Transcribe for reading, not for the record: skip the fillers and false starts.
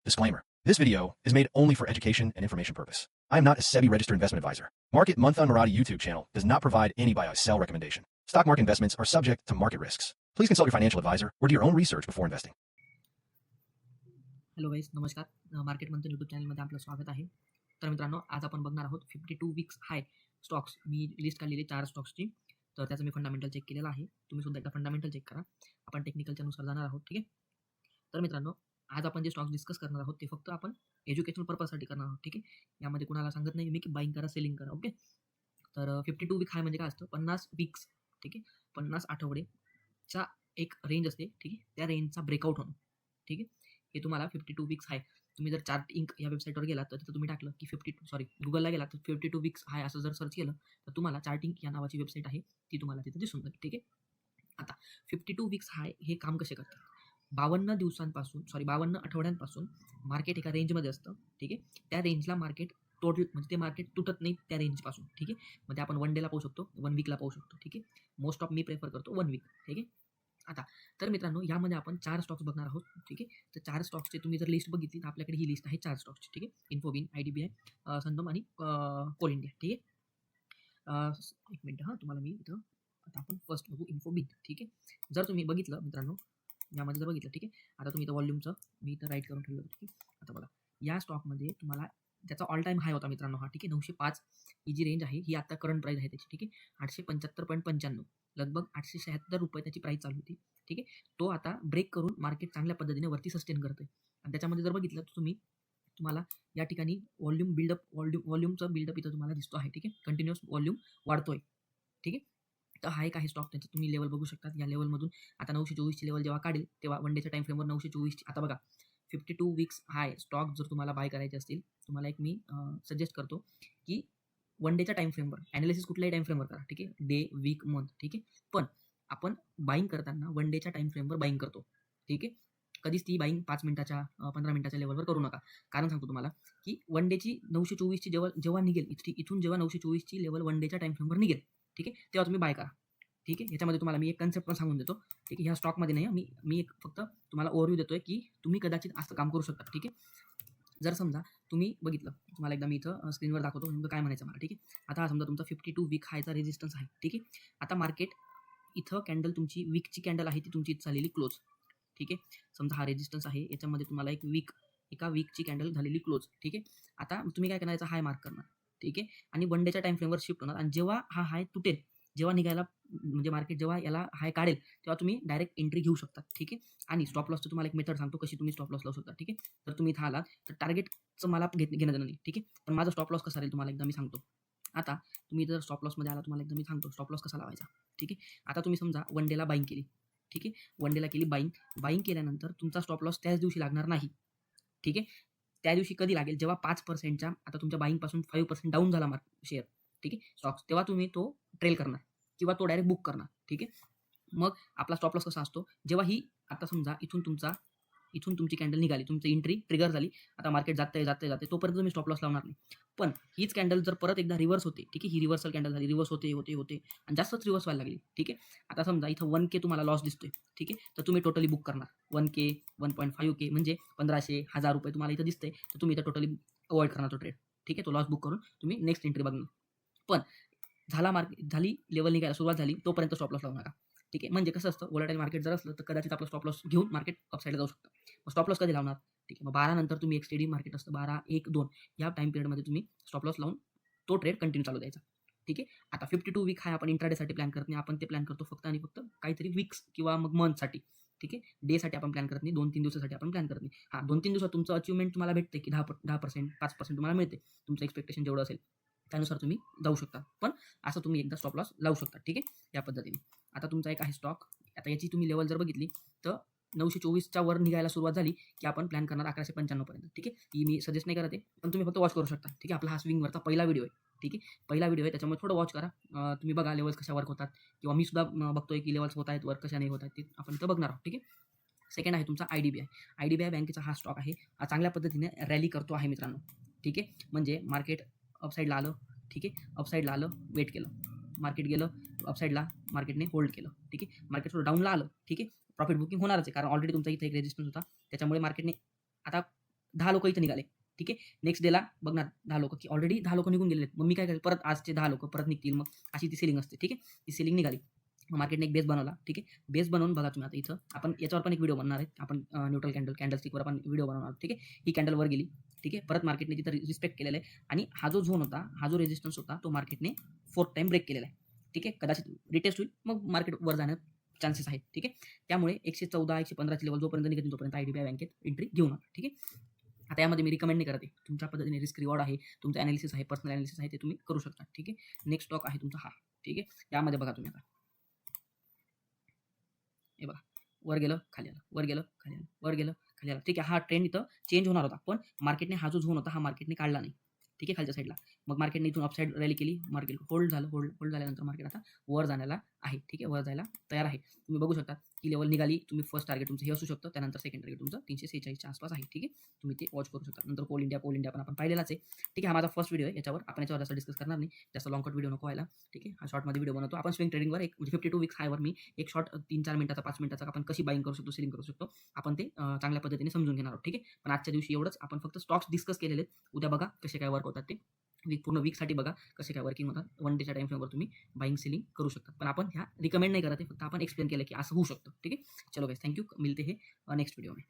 Disclaimer. This video is made only for education and information purpose. I am not a SEBI registered investment advisor. Market Month on Marathi YouTube channel does not provide any buy or sell recommendation. Stock market investments are subject to market risks. Please consult your financial advisor or do your own research before investing. Hello guys, नमस्कार. Market मंथन YouTube चॅनलमध्ये आपलं स्वागत आहे. तर मित्रांनो, आज आपण बघणार आहोत 52 वीक्स हाय स्टॉक्स. मी लिस्ट काढलेली 4 स्टॉक्सची. तर त्याचं मी फंडामेंटल चेक केलेला आहे. तुम्ही सुद्धा एकदा फंडामेंटल चेक करा. आपण टेक्निकलच्या नुसार जाणार आहोत. ठीक आहे. तर मित्रांनो, आज आपण जे स्टॉक्स डिस्कस करणार आहोत ते फक्त आपण एज्युकेशनल पर्पजसाठी करणार आहोत. ठीक आहे. यामध्ये कुणाला सांगत नाही मी की बाईंग करा, सेलिंग करा. ओके. तर 52 वीक हाय म्हणजे काय असतं? 50 वीक्स. ठीक आहे. 50 आठवडेचा एक रेंज असते. ठीक आहे. त्या रेंजचा ब्रेकआउट होणं. ठीक आहे. हे तुम्हाला 52 वीक्स हाय. तुम्ही जर चार्ट इंक या वेबसाईटवर गेलात तर तिथं तुम्ही टाकलं की गुगलला गेलात तर 52 वीक्स हाय असं जर सर्च केलं तर तुम्हाला चार्ट इंक या नावाची वेबसाईट आहे ती तुम्हाला तिथं दिसून जाईल. ठीक आहे. आता 52 वीक्स हाय हे काम कसे करतात? 52 आठवड्यांपासून मार्केट एका रेंजमध्ये असतं. ठीक आहे. त्या रेंजला मार्केट टोटल म्हणजे ते मार्केट तुटत नाही त्या रेंजपासून. ठीक आहे. म्हणजे आपण 1 डेला पाहू शकतो, 1 वीकला पाहू शकतो. ठीक आहे. मोस्ट ऑफ मी प्रेफर करतो 1 वीक. ठीक आहे. आता तर मित्रांनो, यामध्ये आपण 4 स्टॉक्स बघणार आहोत. ठीक आहे. तर 4 स्टॉक्सचे तुम्ही जर लिस्ट बघितली तर आपल्याकडे ही लिस्ट आहे 4 स्टॉक्सची. ठीक आहे. इन्फोबिन, IDBI, संगम आणि कोल इंडिया. ठीक आहे. एक मिनिट तुम्हाला मी इथं आता आपण फर्स्ट बघू इन्फोबिन. ठीक आहे. जर तुम्ही बघितलं मित्रांनो, यामध्ये जर बघितलं, ठीक आहे. आता तुम्ही इथं व्हॉल्यूमचं मी इथं राईट करून ठेवलं. ठीक आहे. आता बघा, या स्टॉकमध्ये तुम्हाला त्याचा ऑल टाईम हाय होता मित्रांनो हा. ठीक आहे. 905 ही जी रेंज आहे ही आता करंट प्राईस आहे त्याची. ठीक आहे. 875.95 लगभग 876 रुपये त्याची प्राईस चालू होती. ठीक आहे. तो आता ब्रेक करून मार्केट चांगल्या पद्धतीने वरती सस्टेन करतोय. आणि त्याच्यामध्ये जर बघितलं तर तुम्हाला या ठिकाणी व्हॉल्यूमचं बिल्डअप इथं तुम्हाला दिसतो आहे. ठीक आहे. कंटिन्युअस व्हॉल्यूम वाढतोय. ठीक आहे. तर हा एक आहे स्टॉक. त्याचं तुम्ही लेवल बघू शकता. या लेवलमधून आता 924ची लेवल जेव्हा काढेल तेव्हा 1 डेच्या टाईम फ्रेमवर 924ची आता बघा 52 वीक्स हाय स्टॉक जर तुम्हाला बाय करायचे असतील, तुम्हाला एक मी सजेस्ट करतो की 1 डेच्या टाईम फ्रेमवर ॲनालिसिस कुठल्याही टाईम फ्रेमवर करा. ठीक आहे. Day, week, month. ठीक आहे. पण आपण बाईंग करताना 1 डेच्या टाईम फ्रेमवर बाईंग करतो. ठीक आहे. कधीच ती बाईंग 5 मिनिटाच्या 15 मिनिटाच्या लेवलवर करू नका. कारण सांगतो तुम्हाला की 1 डेची 924ची जेव्हा निघेल इथून जेव्हा 924ची लेवल 1 डेच्या टाईम फ्रेमवर निघेल, ठीक आहे, तेव्हा तुम्ही बाय करा. ठीक आहे. याच्यामध्ये तुम्हाला मी एक कन्सेप्ट पण सांगून देतो. ठीक आहे. ह्या स्टॉकमध्ये नाही, मी एक फक्त तुम्हाला ओव्हरव्ह्यू देतोय की तुम्ही कदाचित असं काम करू शकता. ठीक आहे. जर समजा तुम्ही बघितलं, तुम्हाला एकदा मी इथं स्क्रीनवर दाखवतो नेमकं काय म्हणायचं मला. ठीक आहे. आता हा समजा तुमचा 52 वीक हायचा रेजिस्टन्स आहे. ठीक आहे. आता मार्केट इथं कॅन्डल तुमची वीकची कॅन्डल आहे ती तुमची झालेली क्लोज. ठीक आहे. समजा हा रेजिस्टन्स आहे, याच्यामध्ये तुम्हाला एका वीकची कॅन्डल झालेली क्लोज. ठीक आहे. आता तुम्ही काय करायचं, हाय मार्क करणार. ठीक आहे. आणि 1 डेच्या टाईम फ्रेमवर शिफ्ट होणार आणि जेव्हा हा हाय तुटेल, जेव्हा निघायला म्हणजे मार्केट जेव्हा याला हाय काढेल तेव्हा तुम्ही डायरेक्ट एंट्री घेऊ शकता. ठीक आहे. आणि स्टॉप लॉसचं तुम्हाला एक मेथड सांगतो कशी तुम्ही स्टॉप लॉस लावू शकता. ठीक आहे. तर तुम्ही इथं आलात तर टार्गेटचं मला घेणं देणं नाही. ठीक आहे. पण माझा स्टॉप लॉस कसा राहील तुम्हाला एकदा मी सांगतो. आता तुम्ही जर स्टॉप लॉसमध्ये आला तुम्हाला एकदा मी सांगतो स्टॉप लॉस कसा लावायचा. ठीक आहे. आता तुम्ही समजा 1 डेला बाईंग केली. ठीक आहे. 1 डेला केली बाईंग केल्यानंतर तुमचा स्टॉप लॉस त्याच दिवशी लागणार नाही. ठीक आहे. त्या दिवशी कधी लागेल, जेव्हा 5%च्या आता तुमच्या बाईंगपासून 5% डाऊन झाला शेअर. ठीक आहे. स्टॉक्स, तेव्हा तुम्ही तो ट्रेल करणार किंवा तो डायरेक्ट बुक करणार. ठीक आहे. मग आपला स्टॉप लॉस कसा असतो, जेव्हा ही आता समजा इथून तुमची कॅन्डल निघाली, तुमची एंट्री ट्रिगर झाली, आता मार्केट जाते तोपर्यंत तुम्ही स्टॉप लॉस लावणार नाही. पण हीच कॅन्डल जर परत एकदा रिव्हर्स होते, ठीक आहे, ही रिव्हर्सल कॅन्डल झाली, रिव्हर्स होते आणि जास्तच रिव्हर्स व्हायला लागली. ठीक आहे. आता समजा इथं 1K तुम्हाला लॉस दिसतोय. ठीक आहे. तर तुम्ही टोटली बुक करणार 1K, 1.5K म्हणजे 1500, 1000 रुपये तुम्हाला इथं दिसतंय, तर तुम्ही इथं टोटली अवॉइड करणार तो ट्रेड. ठीक आहे. तो लॉस बुक करून तुम्ही नेक्स्ट एंट्री बघणार. पण झाली लेवल निघायला सुरुवात झाली तोपर्यंत स्टॉप लॉस लावू नका. ठीक आहे. म्हणजे कसं असतं, व्होलॅटाईल मार्केट जर असलं तर कदाचित आपलं स्टॉप लॉस घेऊन मार्केट अपसाईडला जाऊ शकतं. मग स्टॉप लॉस कधी लावणार? ठीक आहे. मग 12 नंतर तुम्ही एक स्टेडी मार्केट असतं 12, 1, 2 या टाईम पिरियडमध्ये तुम्ही स्टॉप लॉस लावून तो ट्रेड कंटिन्यू चालू द्यायचा. ठीक आहे. आता 52 वीक हाय आपण इंट्राडेसाठी प्लॅन करत नाही. आपण ते प्लॅन करतो फक्त आणि फक्त काहीतरी वीक्स किंवा मग मंथसाठी. ठीक आहे. डेसाठी आपण प्लॅन करत नाही, 2-3 दिवसासाठी आपण प्लॅन करत नाही. हां, 2-3 दिवसात तुमचं अचिव्हमेंट तुम्हाला भेटते की 10%, 5% तुम्हाला मिळते. तुमचं एक्सपेक्टेशन जेवढं असेल त्यानुसार तुम्ही जाऊ शकता. पण असं तुम्ही एकदा स्टॉप लॉस लावू शकता. ठीक आहे. या पद्धतीने. आता तुमचा एक आहे स्टॉक. आता याची तुम्ही लेवल जर बघितली तर 924च्या वर निघायला सुरुवात झाली की आपण प्लॅन करणार 1195 पर्यंत. ठीक आहे. ही मी सजेस्ट नाही करत आहे, पण तुम्ही फक्त वॉच करू शकता. ठीक आहे. आपला हा स्विंगवरचा पहिला व्हिडिओ आहे. ठीक आहे. पहिला व्हिडिओ आहे, त्याच्यामुळे थोडं वॉच करा. तुम्ही बघा लेवल्स कशा वर्क होतात किंवा मी सुद्धा बघतोय की लेवल्स होत आहेत वर्क कशा नाही होत आहेत ते आपण इथं बघणार आहोत. ठीक आहे. सेकंड आहे तुमचा IDBI बँकेचा हा स्टॉक आहे. हा चांगल्या पद्धतीने रॅली करतो आहे मित्रांनो. ठीक आहे. म्हणजे मार्केट अपसाईडला आलं. ठीक आहे. अपसाईडला आलं, वेट केलं, मार्केट गेलं अपसाईडला, मार्केटने होल्ड केलं. ठीक आहे. मार्केट थोडं डाऊनला आलं. ठीक आहे. प्रॉफिट बुकिंग होणारच आहे, कारण ऑलरेडी तुमचा इथे एक रेजिस्टन्स होता, त्याच्यामुळे मार्केटने आता 10 लोकं इथं निघाले. ठीक आहे. नेक्स्ट डेला बघणार 10 लोकं, की ऑलरेडी 10 लोकं निघून गेलेले आहेत. मग मी काय करेल, परत आजचे 10 लोकं परत निघतील. मग अशी ती सेलिंग असते. ठीक आहे. ती सेलिंग निघाली. मग मार्केटने एक बेस बनवला. ठीक आहे. बेस बनवून बघा तुम्ही आता इथं आपण याच्यावर पण एक व्हिडिओ बनणार आहे. आपण न्यूट्रल कॅन्डलस्टिकवर आपण व्हिडिओ बनवणार आहोत. ठीक आहे. ही कॅन्डल वर गेली. ठीक आहे. परत मार्केटने तिथं रिस्पेक्ट केलेलं आहे आणि हा जो झोन होता, हा जो रेझिस्टन्स होता, तो मार्केटने 4th टाईम ब्रेक केलेला आहे. ठीक आहे. कदाचित रिटेस्ट होईल, मग मार्केट वर जाण्यात चान्सेस आहेत. ठीक आहे. त्यामुळे 114, 115 ची लेवल जोपर्यंत निघत तोपर्यंत IDBI बँकेत एंट्री घेऊ नका. ठीक आहे. आता यामध्ये मी रिकमेंड नाही करत आहे. तुमच्या पद्धतीने रिस्क रिवॉर्ड आहे, तुमचं एनालिसिस आहे, पर्सनल एनालिसिस आहे, ते तुम्ही करू शकता. ठीक आहे. नेक्स्ट स्टॉक आहे तुमचा हा. ठीक आहे. यामध्ये बघा तुम्ही आता. हे बघा, वर गेलं, खाली आलं, वर गेलं, खाली आलं, वर गेलं, खाली आलं. ठीक आहे. हा ट्रेंड इथं चेंज होणार होता. पण मार्केटने हा जो झोन होता, हा मार्केटने काढला नाही. ठीक आहे, खालच्या साईडला. मग मार्केटने इथून अपसाईड रॅली केली. मार्केट होल्ड झालं. होल्ड झाल्यानंतर मार्केट आता वर जाण्याला आहे. ठीक आहे, वर जायला तयार आहे. तुम्ही बघू शकता ही लेवल निघाली. तुम्ही फर्स्ट टार्गेट तुमचं हे असू शकतं. त्यानंतर सेकंड टार्गेट तुमचं 346 च्या आसपास आहे. ठीक आहे. तुम्ही ते वॉच करू शकता. नंतर कोल इंडिया पण आपण पाहिलेलाच आहे. ठीक आहे. हा माझा फर्स्ट व्हिडिओ आहे. याच्यावर आपण याच्यावर जास्त डिस्कस करणार नाही. जास्त लॉंग कट व्हिडिओ नको व्हायला. ठीक आहे. हा शॉर्टमध्ये व्हिडिओ बनवतो. आपण स्विंग ट्रेडिंगवर एक म्हणजे 52 वीक्स हायवर मी एक शॉर्ट 3-4 मिनिटाचा, 5 मिनिटाचा आपण कशी बायिंग करू शकतो, सेलिंग करू शकतो, आपण ते चांगल्या पद्धतीने समजून घेणार आहोत. ठीक आहे. पण आजच्या दिवशी एवढंच. आपण फक्त स्टॉक्स डिस्कस केलेले आहेत. उद्या बघा कसे काय वर्क होतात ते. पूर्ण वीकसाठी बघा कसे काय वर्किंग होतात. 1 डेच्या टाईम फ्रेमवर तुम्ही बायिंग, सेलिंग करू शकता. पण आपण ह्या रिकमेंड नाही करत आहे. फक्त आपण एक्सप्लेन केलं की असं होऊ शकतं. ठीक आहे. चलो गाईज, थँक यू. मिलते हैं नेक्स्ट वीडियो में.